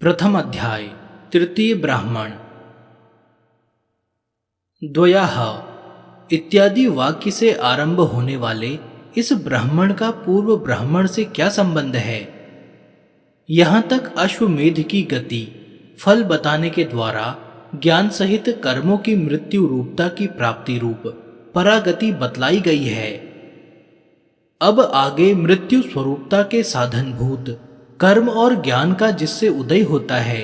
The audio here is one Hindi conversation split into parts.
प्रथम अध्याय तृतीय ब्राह्मण। द्वयाः इत्यादि वाक्य से आरंभ होने वाले इस ब्राह्मण का पूर्व ब्राह्मण से क्या संबंध है? यहाँ तक अश्वमेध की गति फल बताने के द्वारा ज्ञान सहित कर्मों की मृत्यु रूपता की प्राप्ति रूप परागति बतलाई गई है। अब आगे मृत्यु स्वरूपता के साधनभूत कर्म और ज्ञान का जिससे उदय होता है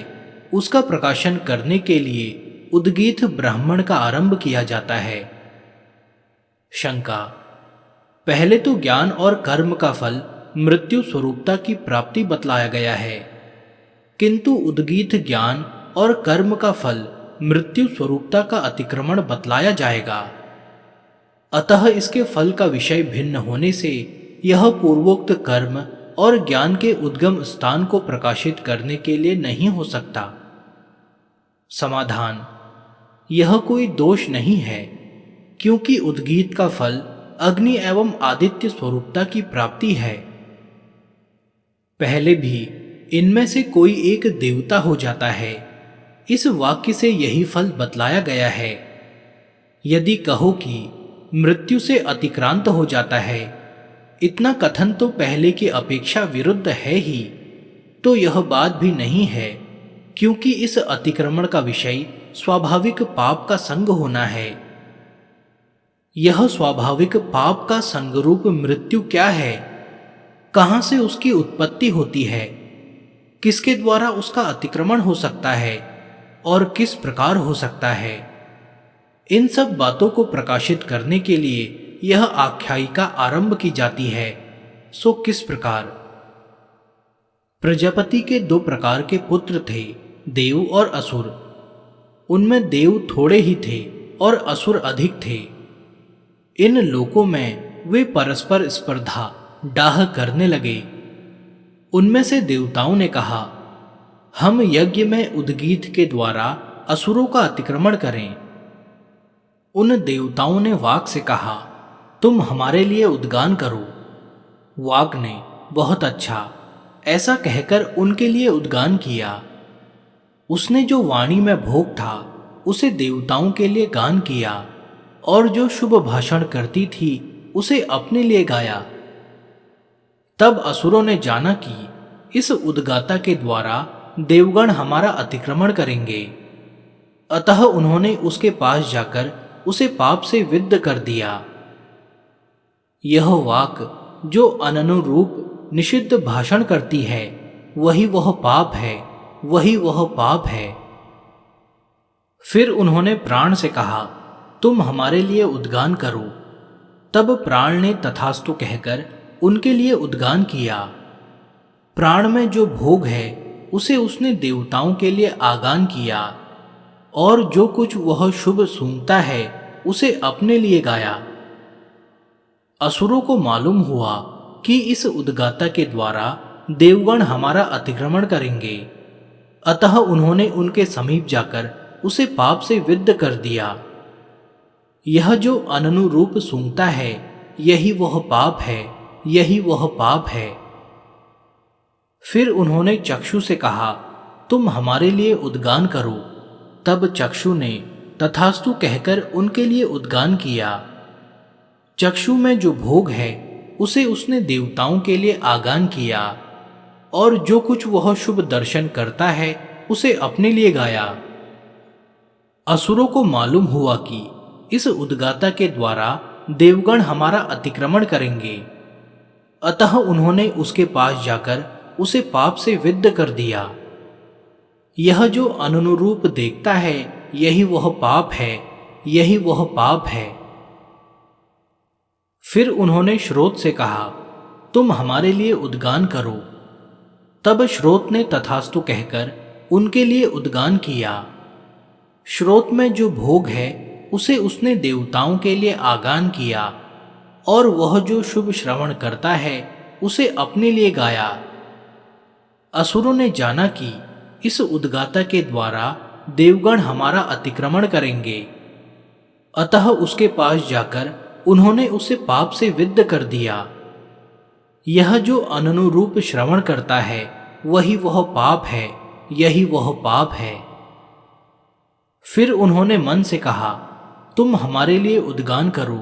उसका प्रकाशन करने के लिए उद्गीत ब्राह्मण का आरंभ किया जाता है। शंका: पहले तो ज्ञान और कर्म का फल मृत्यु स्वरूपता की प्राप्ति बतलाया गया है, किंतु उद्गीत ज्ञान और कर्म का फल मृत्यु स्वरूपता का अतिक्रमण बतलाया जाएगा। अतः इसके फल का विषय भिन्न होने से यह पूर्वोक्त कर्म और ज्ञान के उद्गम स्थान को प्रकाशित करने के लिए नहीं हो सकता। समाधान: यह कोई दोष नहीं है, क्योंकि उद्गीत का फल अग्नि एवं आदित्य स्वरूपता की प्राप्ति है। पहले भी इनमें से कोई एक देवता हो जाता है, इस वाक्य से यही फल बतलाया गया है। यदि कहो कि मृत्यु से अतिक्रांत हो जाता है, इतना कथन तो पहले की अपेक्षा विरुद्ध है ही, तो यह बात भी नहीं है, क्योंकि इस अतिक्रमण का विषय स्वाभाविक पाप का संग होना है। यह स्वाभाविक पाप का संगरूप मृत्यु क्या है? कहां से उसकी उत्पत्ति होती है? किसके द्वारा उसका अतिक्रमण हो सकता है और किस प्रकार हो सकता है? इन सब बातों को प्रकाशित करने के लिए यह आख्यायिका आरंभ की जाती है। सो किस प्रकार? प्रजापति के दो प्रकार के पुत्र थे, देव और असुर। उनमें देव थोड़े ही थे और असुर अधिक थे। इन लोकों में वे परस्पर स्पर्धा डाह करने लगे। उनमें से देवताओं ने कहा, हम यज्ञ में उद्गीत के द्वारा असुरों का अतिक्रमण करें। उन देवताओं ने वाक से कहा, तुम हमारे लिए उद्गान करो। वाक ने, बहुत अच्छा, ऐसा कहकर उनके लिए उद्गान किया। उसने जो वाणी में भोग था उसे देवताओं के लिए गान किया, और जो शुभ भाषण करती थी उसे अपने लिए गाया। तब असुरों ने जाना कि इस उद्गाता के द्वारा देवगण हमारा अतिक्रमण करेंगे, अतः उन्होंने उसके पास जाकर उसे पाप से विद्ध कर दिया। यह वाक जो अननुरूप निषिद्ध भाषण करती है, वही वह पाप है, वही वह पाप है। फिर उन्होंने प्राण से कहा, तुम हमारे लिए उद्गान करो। तब प्राण ने तथास्तु कहकर उनके लिए उद्गान किया। प्राण में जो भोग है उसे उसने देवताओं के लिए आगान किया, और जो कुछ वह शुभ सूंघता है उसे अपने लिए गाया। असुरों को मालूम हुआ कि इस उद्गाता के द्वारा देवगण हमारा अतिक्रमण करेंगे, अतः उन्होंने उनके समीप जाकर उसे पाप से विद्ध कर दिया। यह जो अननुरूप सूंघता है, यही वह पाप है, यही वह पाप है। फिर उन्होंने चक्षु से कहा, तुम हमारे लिए उद्गान करो। तब चक्षु ने तथास्तु कहकर उनके लिए उद्गान किया। चक्षु में जो भोग है उसे उसने देवताओं के लिए आगान किया, और जो कुछ वह शुभ दर्शन करता है उसे अपने लिए गाया। असुरों को मालूम हुआ कि इस उद्गाता के द्वारा देवगण हमारा अतिक्रमण करेंगे, अतः उन्होंने उसके पास जाकर उसे पाप से विद्ध कर दिया। यह जो अनुरूप देखता है, यही वह पाप है, यही वह पाप है। फिर उन्होंने श्रोत से कहा, तुम हमारे लिए उद्गान करो। तब श्रोत ने तथास्तु कहकर उनके लिए उद्गान किया। श्रोत में जो भोग है उसे उसने देवताओं के लिए आगान किया, और वह जो शुभ श्रवण करता है उसे अपने लिए गाया। असुरों ने जाना कि इस उद्गाता के द्वारा देवगण हमारा अतिक्रमण करेंगे, अतः उसके पास जाकर उन्होंने उसे पाप से विद्ध कर दिया। यह जो अनुरूप श्रवण करता है, वही वह पाप है, यही वह पाप है। फिर उन्होंने मन से कहा, तुम हमारे लिए उद्गान करो।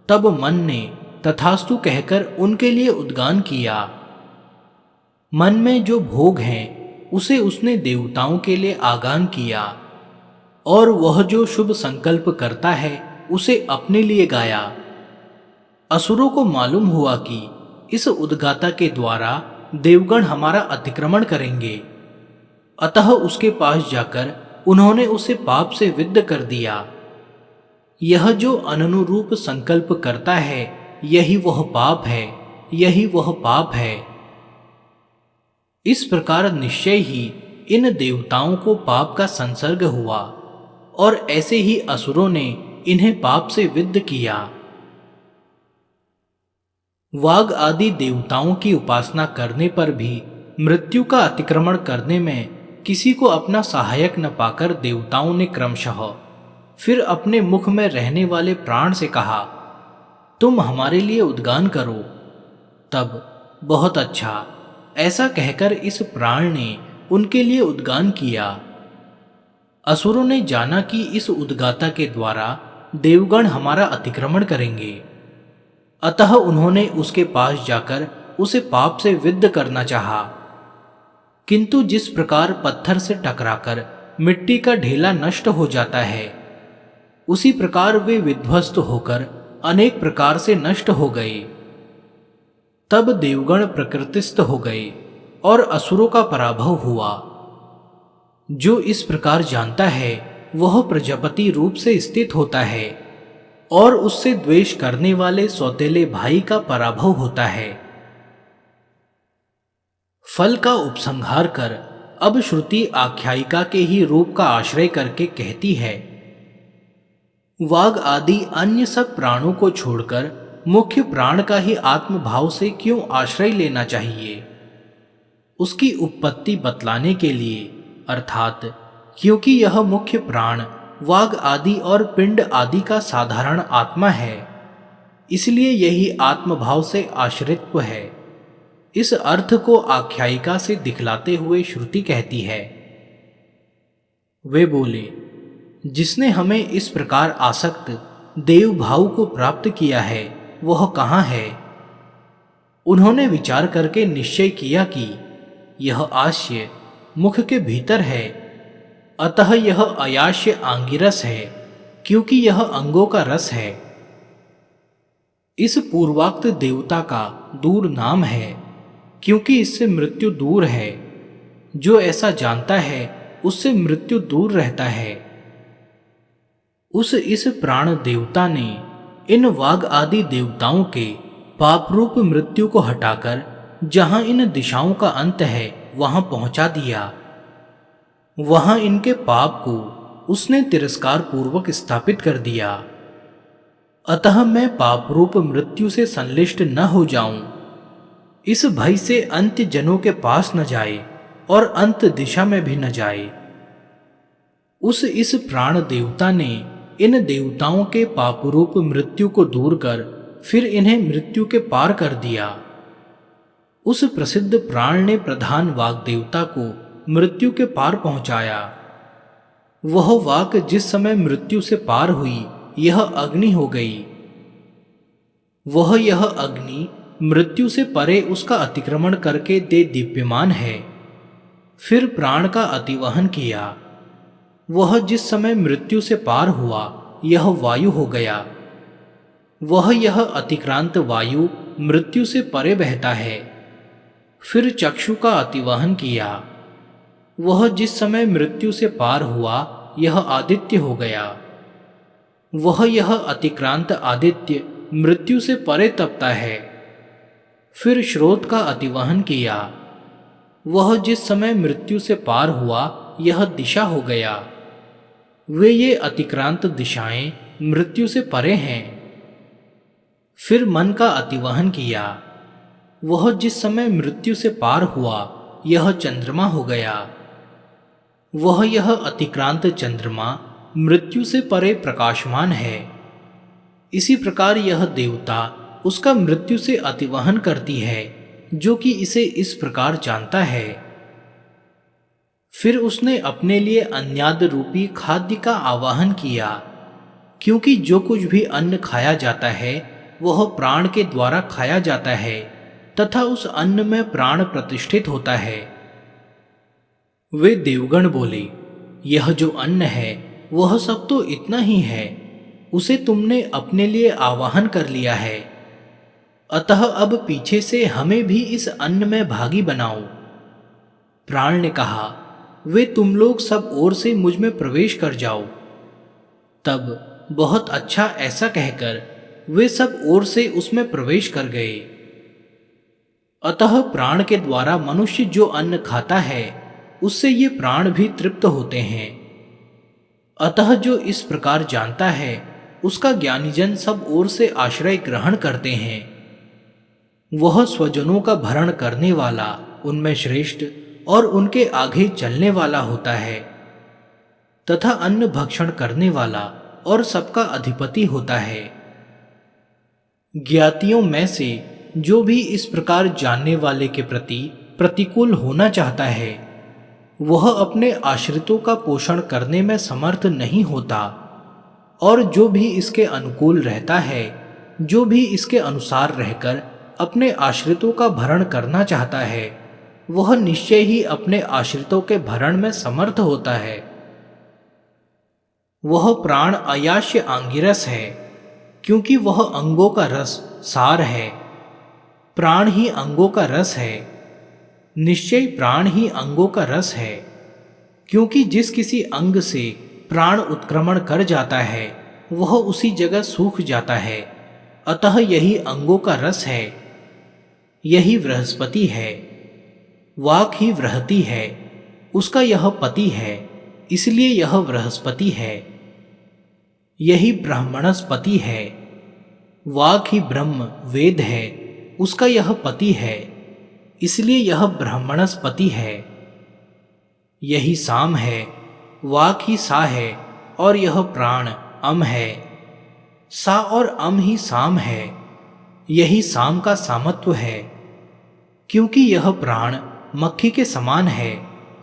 तब मन ने तथास्तु कहकर उनके लिए उद्गान किया। मन में जो भोग हैं उसे उसने देवताओं के लिए आगान किया, और वह जो शुभ संकल्प करता है उसे अपने लिए गाया। असुरों को मालूम हुआ कि इस उद्गाता के द्वारा देवगण हमारा अतिक्रमण करेंगे, अतः उसके पास जाकर उन्होंने उसे पाप से विद्ध कर दिया। यह जो अनुरूप संकल्प करता है यही वह पाप है, यही वह पाप है। इस प्रकार निश्चय ही इन देवताओं को पाप का संसर्ग हुआ, और ऐसे ही असुरों ने इन्हें पाप से विद्ध किया। वाग आदि देवताओं की उपासना करने पर भी मृत्यु का अतिक्रमण करने में किसी को अपना सहायक न पाकर देवताओं ने क्रमशः फिर अपने मुख में रहने वाले प्राण से कहा, तुम हमारे लिए उद्गान करो। तब बहुत अच्छा, ऐसा कहकर इस प्राण ने उनके लिए उद्गान किया। असुरों ने जाना कि इस उद्गाता के द्वारा देवगण हमारा अतिक्रमण करेंगे, अतः उन्होंने उसके पास जाकर उसे पाप से विद्ध करना चाहा। किंतु जिस प्रकार पत्थर से टकराकर मिट्टी का ढेला नष्ट हो जाता है, उसी प्रकार वे विध्वस्त होकर अनेक प्रकार से नष्ट हो गए। तब देवगण प्रकृतिस्थ हो गए और असुरों का पराभव हुआ। जो इस प्रकार जानता है वह प्रजापति रूप से स्थित होता है, और उससे द्वेष करने वाले सौतेले भाई का पराभव होता है। फल का उपसंहार कर अब श्रुति आख्यायिका के ही रूप का आश्रय करके कहती है, वाग आदि अन्य सब प्राणों को छोड़कर मुख्य प्राण का ही आत्मभाव से क्यों आश्रय लेना चाहिए? उसकी उत्पत्ति बतलाने के लिए, अर्थात क्योंकि यह मुख्य प्राण वाग आदि और पिंड आदि का साधारण आत्मा है, इसलिए यही आत्मभाव से आश्रित्व है। इस अर्थ को आख्यायिका से दिखलाते हुए श्रुति कहती है, वे बोले, जिसने हमें इस प्रकार आसक्त देव भाव को प्राप्त किया है वह कहाँ है? उन्होंने विचार करके निश्चय किया कि यह आश्य मुख के भीतर है, अतः यह अयाश्य आंगिरस है, क्योंकि यह अंगों का रस है। इस पूर्वाक्त देवता का दूर नाम है, क्योंकि इससे मृत्यु दूर है। जो ऐसा जानता है उससे मृत्यु दूर रहता है। इस प्राण देवता ने इन वाग आदि देवताओं के पाप रूप मृत्यु को हटाकर जहां इन दिशाओं का अंत है वहां पहुंचा दिया। वहां इनके पाप को उसने तिरस्कार पूर्वक स्थापित कर दिया। अतः मैं पाप रूप मृत्यु से संलिष्ट न हो जाऊं, इस भय से अंत्य जनों के पास न जाए और अंत दिशा में भी न जाए। इस प्राण देवता ने इन देवताओं के पापरूप मृत्यु को दूर कर फिर इन्हें मृत्यु के पार कर दिया। उस प्रसिद्ध प्राण ने प्रधान वाग देवता को मृत्यु के पार पहुंचाया। वह वाक जिस समय मृत्यु से पार हुई यह अग्नि हो गई। यह अग्नि मृत्यु से परे उसका अतिक्रमण करके दे दीप्यमान है। फिर प्राण का अतिवहन किया। वह जिस समय मृत्यु से पार हुआ यह वायु हो गया। यह अतिक्रांत वायु मृत्यु से परे बहता है। फिर चक्षु का अतिवहन किया। जिस समय मृत्यु से पार हुआ यह आदित्य हो गया। यह अतिक्रांत आदित्य मृत्यु से परे तपता है। फिर श्रोत का अतिवहन किया। जिस समय मृत्यु से पार हुआ यह दिशा हो गया। ये अतिक्रांत दिशाएं मृत्यु से परे हैं। फिर मन का अतिवहन किया। जिस समय मृत्यु से पार हुआ यह चंद्रमा हो गया। यह अतिक्रांत चंद्रमा मृत्यु से परे प्रकाशमान है। इसी प्रकार यह देवता उसका मृत्यु से अतिवहन करती है, जो कि इसे इस प्रकार जानता है। फिर उसने अपने लिए अन्याद रूपी खाद्य का आवाहन किया, क्योंकि जो कुछ भी अन्न खाया जाता है वह प्राण के द्वारा खाया जाता है तथा उस अन्न में प्राण प्रतिष्ठित होता है। वे देवगण बोले, यह जो अन्न है वह सब तो इतना ही है, उसे तुमने अपने लिए आवाहन कर लिया है, अतः अब पीछे से हमें भी इस अन्न में भागी बनाओ। प्राण ने कहा, वे तुम लोग सब ओर से मुझ में प्रवेश कर जाओ। तब बहुत अच्छा ऐसा कहकर वे सब ओर से उसमें प्रवेश कर गए। अतः प्राण के द्वारा मनुष्य जो अन्न खाता है उससे ये प्राण भी तृप्त होते हैं। अतः जो इस प्रकार जानता है उसका ज्ञानीजन सब ओर से आश्रय ग्रहण करते हैं। वह स्वजनों का भरण करने वाला, उनमें श्रेष्ठ और उनके आगे चलने वाला होता है तथा अन्न भक्षण करने वाला और सबका अधिपति होता है। ज्ञातियों में से जो भी इस प्रकार जानने वाले के प्रति प्रतिकूल होना चाहता है वह अपने आश्रितों का पोषण करने में समर्थ नहीं होता, और जो भी इसके अनुकूल रहता है, जो भी इसके अनुसार रहकर अपने आश्रितों का भरण करना चाहता है, वह निश्चय ही अपने आश्रितों के भरण में समर्थ होता है। वह प्राण अयाश्य आंगिरस है, क्योंकि वह अंगों का रस सार है। प्राण ही अंगों का रस है, निश्चय प्राण ही अंगों का रस है, क्योंकि जिस किसी अंग से प्राण उत्क्रमण कर जाता है वह उसी जगह सूख जाता है, अतः यही अंगों का रस है। यही बृहस्पति है, वाक ही बृहति है, उसका यह पति है, इसलिए यह बृहस्पति है। यही ब्राह्मणस्पति है, वाक ही ब्रह्म वेद है, उसका यह पति है, इसलिए यह ब्राह्मणस्पति है। यही साम है, वाक ही सा है, और यह प्राण अम है। सा और अम ही साम है, यही साम का सामत्व है, क्योंकि यह प्राण मक्खी के समान है,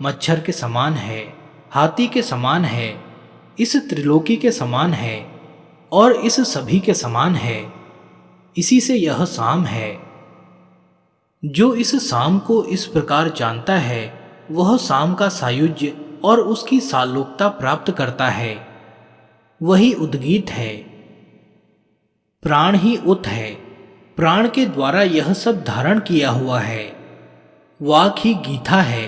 मच्छर के समान है, हाथी के समान है, इस त्रिलोकी के समान है और इस सभी के समान है। इसी से यह साम है। जो इस साम को इस प्रकार जानता है वह साम का सायुज्य और उसकी सालोकता प्राप्त करता है, वही उद्गीत है। प्राण ही उत है, प्राण के द्वारा यह सब धारण किया हुआ है। वाक ही गीथा है,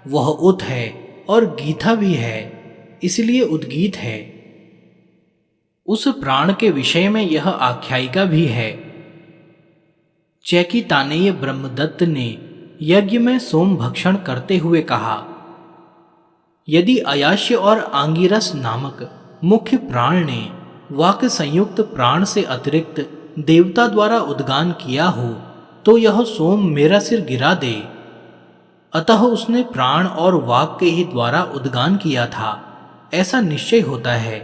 वह उत है और गीथा भी है, इसलिए उद्गीत है। उस प्राण के विषय में यह आख्यायिका भी है। चैकितानेय ब्रह्मदत्त ने यज्ञ में सोम भक्षण करते हुए कहा, यदि अयाश्य और आंगिरस नामक मुख्य प्राण ने वाक संयुक्त प्राण से अतिरिक्त देवता द्वारा उद्गान किया हो तो यह सोम मेरा सिर गिरा दे। अतः उसने प्राण और वाक के ही द्वारा उद्गान किया था, ऐसा निश्चय होता है।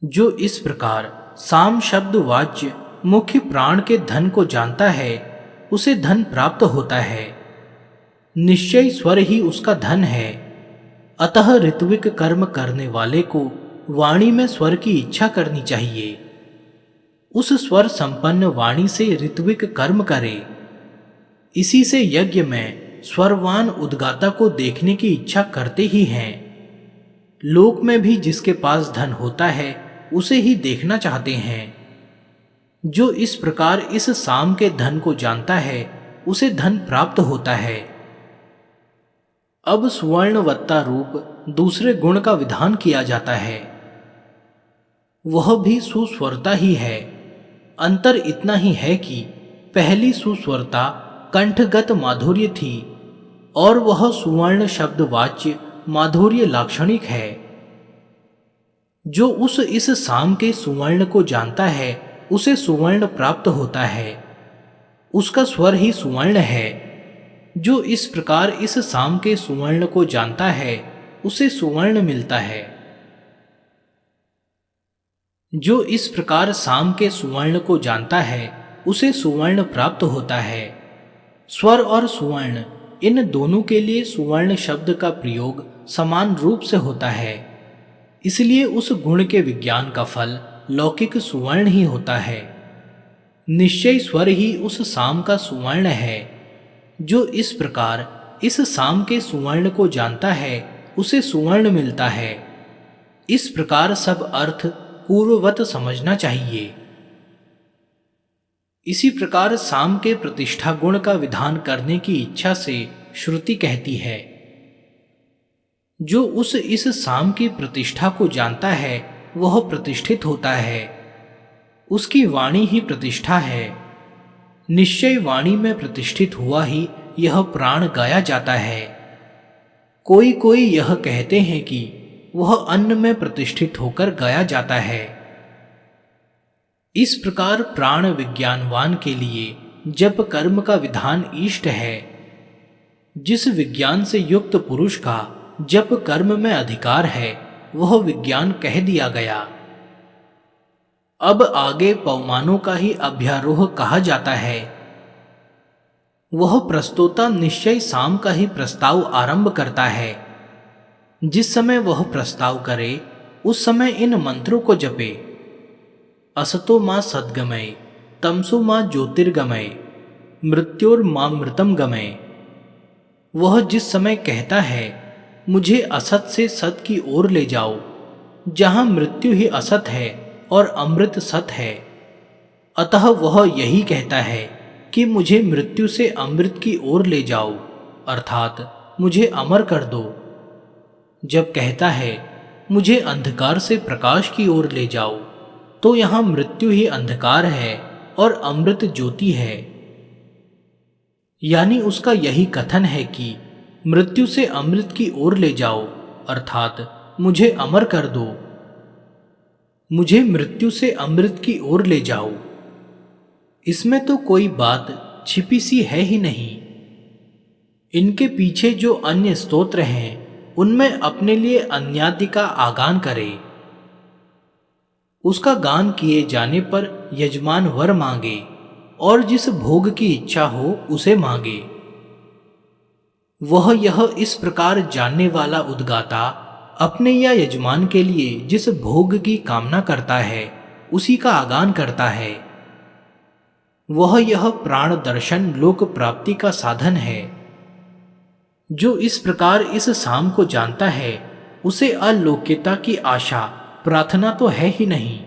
जो इस प्रकार साम शब्द वाच्य मुख्य प्राण के धन को जानता है उसे धन प्राप्त होता है। निश्चय स्वर ही उसका धन है। अतः ऋत्विक कर्म करने वाले को वाणी में स्वर की इच्छा करनी चाहिए। उस स्वर संपन्न वाणी से ऋत्विक कर्म करे। इसी से यज्ञ में स्वरवान उद्गाता को देखने की इच्छा करते ही हैं। लोक में भी जिसके पास धन होता है उसे ही देखना चाहते हैं। जो इस प्रकार इस साम के धन को जानता है उसे धन प्राप्त होता है। अब सुवर्णवत्ता रूप दूसरे गुण का विधान किया जाता है। वह भी सुस्वरता ही है। अंतर इतना ही है कि पहली सुस्वरता कंठगत माधुर्य थी और वह सुवर्ण शब्द वाच्य माधुर्य लाक्षणिक है। जो इस साम के सुवर्ण को जानता है उसे सुवर्ण प्राप्त होता है। उसका स्वर ही सुवर्ण है। जो इस प्रकार इस साम के सुवर्ण को जानता है उसे सुवर्ण मिलता है। जो इस प्रकार साम के सुवर्ण को जानता है उसे सुवर्ण प्राप्त होता है। स्वर और सुवर्ण इन दोनों के लिए सुवर्ण शब्द का प्रयोग समान रूप से होता है, इसलिए उस गुण के विज्ञान का फल लौकिक सुवर्ण ही होता है। निश्चय स्वर ही उस साम का सुवर्ण है। जो इस प्रकार इस साम के सुवर्ण को जानता है उसे सुवर्ण मिलता है। इस प्रकार सब अर्थ पूर्ववत समझना चाहिए। इसी प्रकार साम के प्रतिष्ठा गुण का विधान करने की इच्छा से श्रुति कहती है, जो इस साम की प्रतिष्ठा को जानता है वह प्रतिष्ठित होता है, उसकी वाणी ही प्रतिष्ठा है। निश्चय वाणी में प्रतिष्ठित हुआ ही यह प्राण गाया जाता है। कोई कोई यह कहते हैं कि वह अन्न में प्रतिष्ठित होकर गाया जाता है। इस प्रकार प्राण विज्ञानवान के लिए जप कर्म का विधान इष्ट है। जिस विज्ञान से युक्त पुरुष का जप कर्म में अधिकार है वह विज्ञान कह दिया गया। अब आगे पवमानों का ही अभ्यारोह कहा जाता है। वह प्रस्तोता निश्चय साम का ही प्रस्ताव आरंभ करता है। जिस समय वह प्रस्ताव करे उस समय इन मंत्रों को जपे। असतो मां सद्गमय, तमसो मां ज्योतिर्गमय, मृत्योर मां मृतम गमय। वह जिस समय कहता है मुझे असत से सत की ओर ले जाओ, जहां मृत्यु ही असत है और अमृत सत है, अतः वह यही कहता है कि मुझे मृत्यु से अमृत की ओर ले जाओ, अर्थात मुझे अमर कर दो। जब कहता है मुझे अंधकार से प्रकाश की ओर ले जाओ, तो यहाँ मृत्यु ही अंधकार है और अमृत ज्योति है। यानी उसका यही कथन है कि मृत्यु से अमृत की ओर ले जाओ, अर्थात मुझे अमर कर दो। मुझे मृत्यु से अमृत की ओर ले जाओ, इसमें तो कोई बात छिपी सी है ही नहीं। इनके पीछे जो अन्य स्तोत्र हैं उनमें अपने लिए अन्यादि का आगान करे। उसका गान किए जाने पर यजमान वर मांगे और जिस भोग की इच्छा हो उसे मांगे। वह यह इस प्रकार जानने वाला उद्गाता अपने या यजमान के लिए जिस भोग की कामना करता है उसी का आगान करता है। वह यह प्राण दर्शन लोक प्राप्ति का साधन है। जो इस प्रकार इस साम को जानता है उसे अलौकिकता की आशा प्रार्थना तो है ही नहीं।